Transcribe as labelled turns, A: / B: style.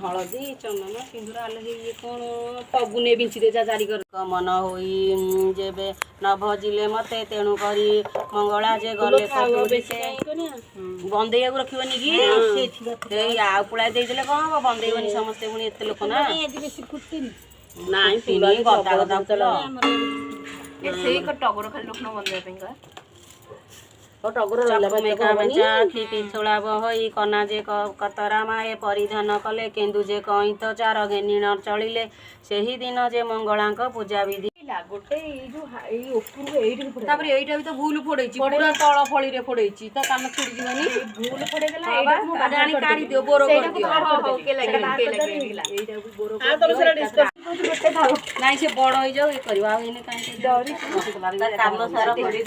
A: हलदी चंदन सिंदूर आले ये कौन फगुने बिंची दे जा जारी कर मन होई जेबे न भजिले मते तेणु करी मंगला जे गले कटोरी से बंदेया को रखिबनी की से आ पुळा दे देले कोन हो बंदेइबनी समस्ते पुनी एते लोक ना
B: बेसी फुटतिनी
A: नाही पिनी गदा गदा चलो
B: ए सेई को टगर खाली लोक न बंदे पेंगा
A: ओ टगर रहला मेका बचा खीपी छोळा बहई कना जे कतरा माए परिधान कले केन्दु जे कई तो चार घेनी न चलिले सेही दिन जे मंगलांक पूजा विधि
B: गोटे जो ऊपर एइठी पड़े
A: तापर एइटा भी तो भूल फोड़ैची पूरा तळ फळी रे फोड़ैची तो काम छुड़ी जीवनी
B: भूल पड़े गेला एइठी मु
A: गाड़ी काढी दियो बोरो कर दियो
B: हो के लगे
A: एइटा भी बोरो
B: आ तब सेरा डिस्कस गोटे खाओ
A: नाही से बड़ होई जाऊ ए करबा एने काई डरी काम सारा पड़ी